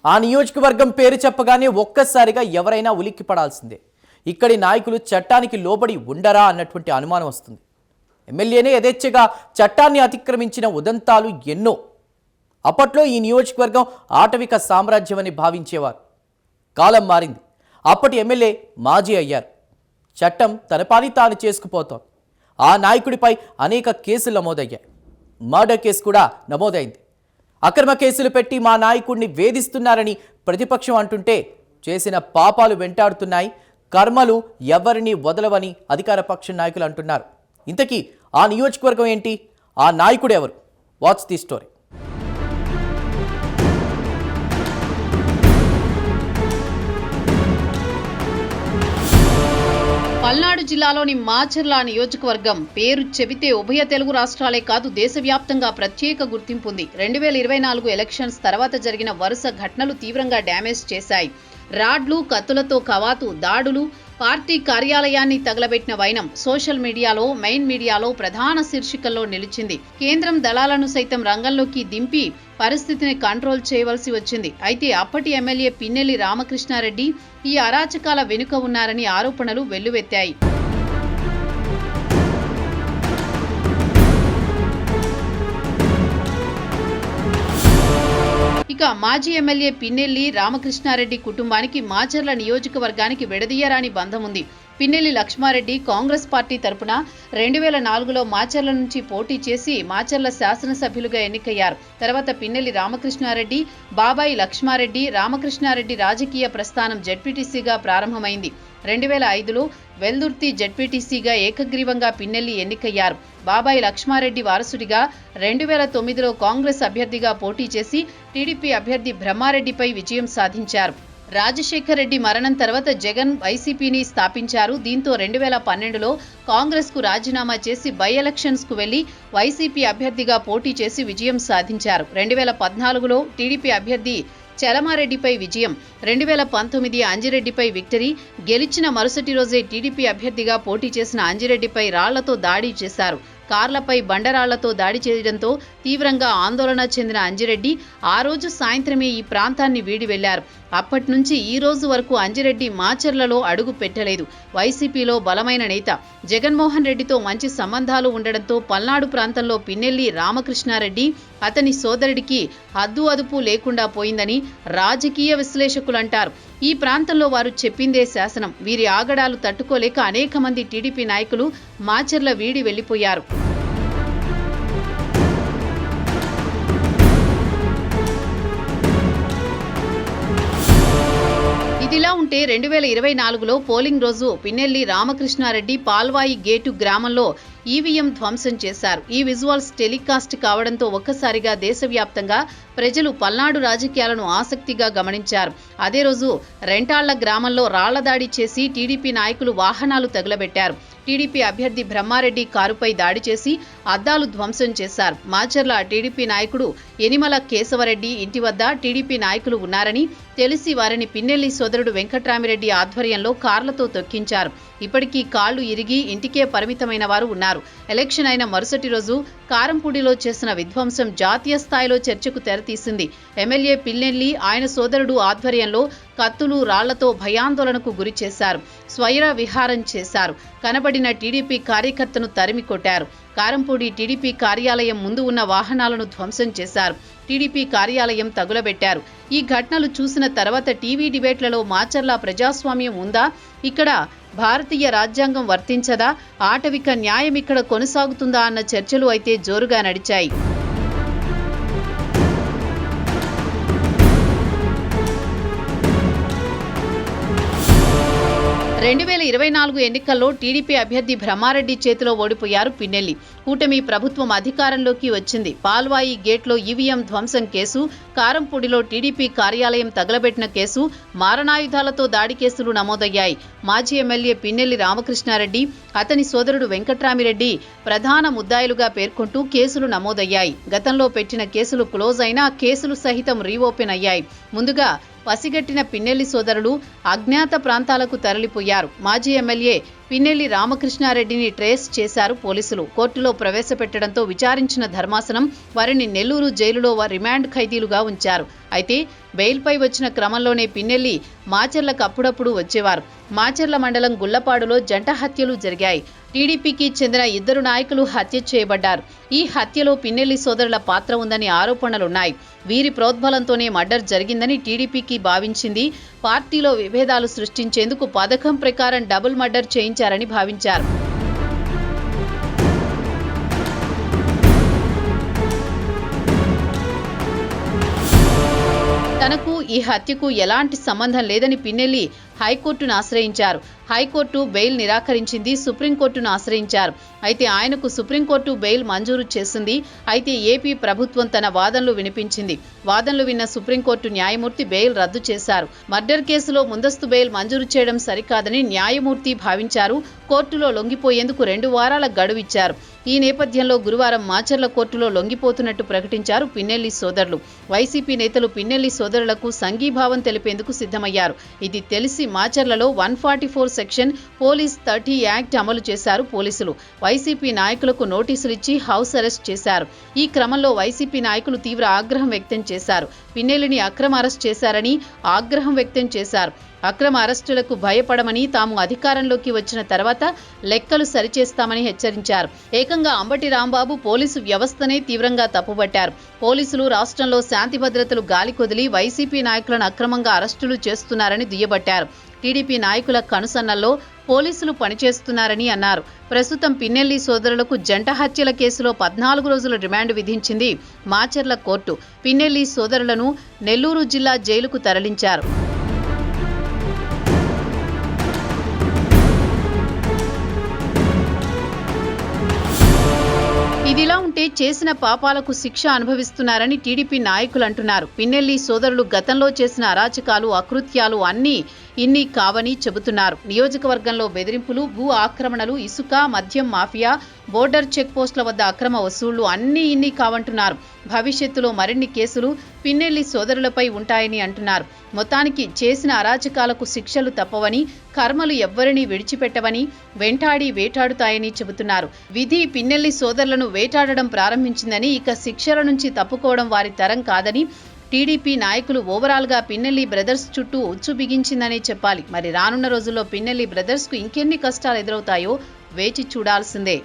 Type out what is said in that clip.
ఆ నియోజకవర్గం పేరు చెప్పగానే ఒక్కసారిగా ఎవరైనా ఉలిక్కిపడాల్సిందే. ఇక్కడి నాయకులు చట్టానికి లోబడి ఉండరా అన్నటువంటి అనుమానం వస్తుంది. ఎమ్మెల్యేనే యథేచ్ఛగా చట్టాన్ని అతిక్రమించిన ఉదంతాలు ఎన్నో. అప్పట్లో ఈ నియోజకవర్గం ఆటవిక సామ్రాజ్యమని భావించేవారు. కాలం మారింది. అప్పటి ఎమ్మెల్యే మాజీ అయ్యారు. చట్టం తన పని తాను చేసుకుపోతోంది. ఆ నాయకుడిపై అనేక కేసులు నమోదయ్యాయి. మర్డర్ కేసు కూడా నమోదైంది. అక్రమ కేసులు పెట్టి మా నాయకుడిని వేధిస్తున్నారని ప్రతిపక్షం అంటుంటే చేసిన పాపాలు వెంటాడుతున్నాయి, కర్మలు ఎవరిని వదలవని అధికార పక్ష నాయకులు అంటున్నారు. ఇంతకీ ఆ నియోజకవర్గం ఏంటి? ఆ నాయకుడు ఎవరు? What's the story? పల్నాడు జిల్లాలోని మాచర్ల నియోజకవర్గం పేరు చెబితే ఉభయ తెలుగు రాష్ట్రాలే కాదు దేశవ్యాప్తంగా ప్రత్యేక గుర్తింపుంది. 2024 ఎలక్షన్స్ తర్వాత జరిగిన వరుస ఘటనలు తీవ్రంగా డ్యామేజ్ చేశాయి. రాడ్లు, కత్తులతో కవాతు దాడులు, పార్టీ కార్యాలయాన్ని తగలబెట్టిన వైనం సోషల్ మీడియాలో, మెయిన్ మీడియాలో ప్రధాన శీర్షికల్లో నిలిచింది. కేంద్రం దళాలను సైతం రంగంలోకి దింపి పరిస్థితిని కంట్రోల్ చేయవలసి వచ్చింది. అయితే అప్పటి ఎమ్మెల్యే పిన్నెల్లి రామకృష్ణారెడ్డి ఈ అరాచకాల వెనుక ఉన్నారని ఆరోపణలు వెల్లువెత్తాయి. ఇక మాజీ ఎమ్మెల్యే పిన్నెల్లి రామకృష్ణారెడ్డి కుటుంబానికి మాచర్ల నియోజకవర్గానికి విడదీయరాని బంధం ఉంది. పిన్నెల్లి లక్ష్మారెడ్డి కాంగ్రెస్ పార్టీ తరపున 2004లో మాచర్ల నుంచి పోటీ చేసి మాచర్ల శాసనసభ్యులుగా ఎన్నికయ్యారు. తర్వాత పిన్నెల్లి రామకృష్ణారెడ్డి, బాబాయి లక్ష్మారెడ్డి, రామకృష్ణారెడ్డి రాజకీయ ప్రస్థానం జెడ్పీటీసీగా ప్రారంభమైంది. 2005లో వెల్దుర్తి జెడ్పీటీసీగా ఏకగ్రీవంగా పిన్నెల్లి ఎన్నికయ్యారు. బాబాయి లక్ష్మారెడ్డి వారసుడిగా 2009లో కాంగ్రెస్ అభ్యర్థిగా పోటీ చేసి టీడీపీ అభ్యర్థి బ్రహ్మారెడ్డిపై విజయం సాధించారు. రాజశేఖర్ రెడ్డి మరణం తర్వాత జగన్ వైసీపీని స్థాపించారు. దీంతో 2012లో కాంగ్రెస్ కు రాజీనామా చేసి బై ఎలక్షన్స్ కు వెళ్లి వైసీపీ అభ్యర్థిగా పోటీ చేసి విజయం సాధించారు. 2014లో టీడీపీ అభ్యర్థి చలమారెడ్డిపై విజయం, 2019 అంజిరెడ్డిపై విక్టరీ. గెలిచిన మరుసటి రోజే టీడీపీ అభ్యర్థిగా పోటీ చేసిన అంజిరెడ్డిపై రాళ్లతో దాడి చేశారు. కార్లపై బండరాళ్లతో దాడి చేయడంతో తీవ్రంగా ఆందోళన చెందిన అంజిరెడ్డి ఆ రోజు సాయంత్రమే ఈ ప్రాంతాన్ని వీడి వెళ్లారు. అప్పటి నుంచి ఈ రోజు వరకు అంజిరెడ్డి మాచర్లలో అడుగు పెట్టలేదు. వైసీపీలో బలమైన నేత. జగన్మోహన్ రెడ్డితో మంచి సంబంధాలు ఉండడంతో పల్నాడు ప్రాంతంలో పిన్నెల్లి రామకృష్ణారెడ్డి, అతని సోదరుడికి హద్దు అదుపు లేకుండా పోయిందని రాజకీయ విశ్లేషకులంటారు. ఈ ప్రాంతంలో వారు చెప్పిందే శాసనం. వీరి ఆగడాలు తట్టుకోలేక అనేక మంది టీడీపీ నాయకులు మాచర్ల వీడి వెళ్లిపోయారు. ఇదిలా ఉంటే 2024లో పోలింగ్ రోజు పిన్నెల్లి రామకృష్ణారెడ్డి పాల్వాయి గేటు గ్రామంలో ఈవీఎం ధ్వంసం చేశారు. ఈ విజువల్స్ టెలికాస్ట్ కావడంతో ఒక్కసారిగా దేశవ్యాప్తంగా ప్రజలు పల్నాడు రాజకీయాలను ఆసక్తిగా గమనించారు. అదే రోజు రెంటాళ్ల గ్రామంలో రాళ్లదాడి చేసి టీడీపీ నాయకులు వాహనాలు తగులబెట్టారు. టీడీపీ అభ్యర్థి బ్రహ్మారెడ్డి కారుపై దాడి చేసి అద్దాలు ధ్వంసం చేశారు. మాచర్ల టీడీపీ నాయకుడు ఎనిమల కేశవరెడ్డి ఇంటి వద్ద టీడీపీ నాయకులు ఉన్నారని తెలిసి వారిని పిన్నెల్లి సోదరుడు వెంకట్రామిరెడ్డి ఆధ్వర్యంలో కార్లతో తొక్కించారు. ఇప్పటికీ కాళ్లు ఇరిగి ఇంటికే పరిమితమైన వారు ఉన్నారు. ఎలక్షన్ అయిన మరుసటి రోజు కారంపూడిలో చేసిన విధ్వంసం జాతీయ స్థాయిలో చర్చకు తెరతీసింది. ఎమ్మెల్యే పిన్నెల్లి ఆయన సోదరుడు ఆధ్వర్యంలో కత్తులు, రాళ్లతో భయాందోళనకు గురి చేశారు. స్వైర విహారం చేశారు. కనబడిన టీడీపీ కార్యకర్తను తరిమి కొట్టారు. కారంపూడి టీడీపీ కార్యాలయం ముందు ఉన్న వాహనాలను ధ్వంసం చేశారు. టీడీపీ కార్యాలయం తగులబెట్టారు. ఈ ఘటనలు చూసిన తర్వాత టీవీ డిబేట్లలో మాచర్ల ప్రజాస్వామ్యం ఉందా, ఇక్కడ భారతీయ రాజ్యాంగం వర్తించదా, ఆటవిక న్యాయం ఇక్కడ కొనసాగుతుందా అన్న చర్చలు అయితే జోరుగా నడిచాయి. 2024 ఎన్నికల్లో టీడీపీ అభ్యర్థి బ్రహ్మారెడ్డి చేతిలో ఓడిపోయారు పిన్నెల్లి. కూటమి ప్రభుత్వం అధికారంలోకి వచ్చింది. పాల్వాయి గేట్లో ఈవీఎం ధ్వంసం కేసు, కారంపూడిలో టీడీపీ కార్యాలయం తగలబెట్టిన కేసు, మారణాయుధాలతో దాడి కేసులు నమోదయ్యాయి. మాజీ ఎమ్మెల్యే పిన్నెల్లి రామకృష్ణారెడ్డి, అతని సోదరుడు వెంకట్రామిరెడ్డి ప్రధాన ముద్దాయిలుగా పేర్కొంటూ కేసులు నమోదయ్యాయి. గతంలో పెట్టిన కేసులు క్లోజ్ అయినా కేసులు సహితం రీఓపెన్ అయ్యాయి. ముందుగా పసిగట్టిన పిన్నెల్లి సోదరులు అజ్ఞాత ప్రాంతాలకు తరలిపోయారు. మాజీ ఎమ్మెల్యే పిన్నెల్లి రామకృష్ణారెడ్డిని ట్రేస్ చేశారు పోలీసులు. కోర్టులో ప్రవేశపెట్టడంతో విచారించిన ధర్మాసనం వారిని నెల్లూరు జైలులో రిమాండ్ ఖైదీలుగా ఉంచారు. అయితే బెయిల్పై వచ్చిన క్రమంలోనే పిన్నెల్లి మాచర్లకు అప్పుడప్పుడు వచ్చేవారు. మాచర్ల మండలం గుళ్లపాడులో జంట హత్యలు జరిగాయి. టీడీపీకి చెందిన 2 నాయకులు హత్య చేయబడ్డారు. ఈ హత్యలో పిన్నెల్లి సోదరుల పాత్ర ఉందని ఆరోపణలున్నాయి. వీరి ప్రోద్బలంతోనే మర్డర్ జరిగిందని టీడీపీకి భావించింది. పార్టీలో విభేదాలు సృష్టించేందుకు పథకం ప్రకారం డబుల్ మర్డర్ చేయించారని భావించారు. తనకు ఈ హత్యకు ఎలాంటి సంబంధం లేదని పిన్నెల్లి హైకోర్టును ఆశ్రయించారు. హైకోర్టు బెయిల్ నిరాకరించింది. సుప్రీంకోర్టును ఆశ్రయించారు. అయితే ఆయనకు సుప్రీంకోర్టు బెయిల్ మంజూరు చేసింది. అయితే ఏపీ ప్రభుత్వం తన వాదనలు వినిపించింది. వాదనలు విన్న సుప్రీంకోర్టు న్యాయమూర్తి బెయిల్ రద్దు చేశారు. మర్డర్ కేసులో ముందస్తు బెయిల్ మంజూరు చేయడం సరికాదని న్యాయమూర్తి భావించారు. కోర్టులో లొంగిపోయేందుకు 2 వారాల గడువు ఇచ్చారు. ఈ నేపథ్యంలో గురువారం మాచర్ల కోర్టులో లొంగిపోతున్నట్టు ప్రకటించారు పిన్నెల్లి సోదరులు. వైసీపీ నేతలు పిన్నెల్లి సోదరులకు సంఘీభావం తెలిపేందుకు సిద్ధమయ్యారు. ఇది తెలిసి మాచర్లలో 144 సెక్షన్ పోలీస్ 30 యాక్ట్ అమలు చేశారు పోలీసులు. వైసీపీ నాయకులకు నోటీసులు ఇచ్చి హౌస్ అరెస్ట్ చేశారు. ఈ క్రమంలో వైసీపీ నాయకులు తీవ్ర ఆగ్రహం వ్యక్తం చేశారు. పిన్నెల్లిని అక్రమ అరెస్ట్ చేశారని ఆగ్రహం వ్యక్తం చేశారు. అక్రమ అరెస్టులకు భయపడమని, తాము అధికారంలోకి వచ్చిన తర్వాత లెక్కలు సరిచేస్తామని హెచ్చరించారు. ఏకంగా అంబటి రాంబాబు పోలీసు వ్యవస్థనే తీవ్రంగా తప్పుబట్టారు. పోలీసులు రాష్ట్రంలో శాంతి భద్రతలు గాలికొదిలి వైసీపీ నాయకులను అక్రమంగా అరెస్టులు చేస్తున్నారని దుయ్యబట్టారు. టీడీపీ నాయకుల కనుసన్నల్లో పోలీసులు పనిచేస్తున్నారని అన్నారు. ప్రస్తుతం పిన్నెల్లి సోదరులకు జంట హత్యల కేసులో 14 రోజుల రిమాండ్ విధించింది మాచర్ల కోర్టు. పిన్నెల్లి సోదరులను నెల్లూరు జిల్లా జైలుకు తరలించారు. ఇదిలా ఉంటే చేసిన పాపాలకు శిక్ష అనుభవిస్తున్నారని టీడీపీ నాయకులు అంటున్నారు. పిన్నెల్లి సోదరులు గతంలో చేసిన అరాచకాలు, అకృత్యాలు ఇన్ని కావని చెబుతున్నారు. నియోజకవర్గంలో బెదిరింపులు, భూ ఆక్రమణలు, ఇసుక, మద్యం మాఫియా, బోర్డర్ చెక్ పోస్టుల వద్ద అక్రమ వసూళ్లు ఇన్ని కావంటున్నారు. భవిష్యత్తులో మరిన్ని కేసులు పిన్నెల్లి సోదరులపై ఉంటాయని అంటున్నారు. మొత్తానికి చేసిన అరాచకాలకు శిక్షలు తప్పవని, కర్మలు ఎవ్వరినీ విడిచిపెట్టవని, వెంటాడి వేటాడుతాయని చెబుతున్నారు. విధి పిన్నెల్లి సోదరులను వేటాడడం ప్రారంభించిందని, ఇక శిక్షల నుంచి తప్పుకోవడం వారి తరం కాదని టీడీపీ నాయకులు ఓవరాల్గా పిన్నెల్లి బ్రదర్స్ చుట్టూ ఉచ్చు బిగించిందనే చెప్పాలి. మరి రానున్న రోజుల్లో పిన్నెల్లి బ్రదర్స్కు ఇంకెన్ని కష్టాలు ఎదురవుతాయో వేచి చూడాల్సిందే.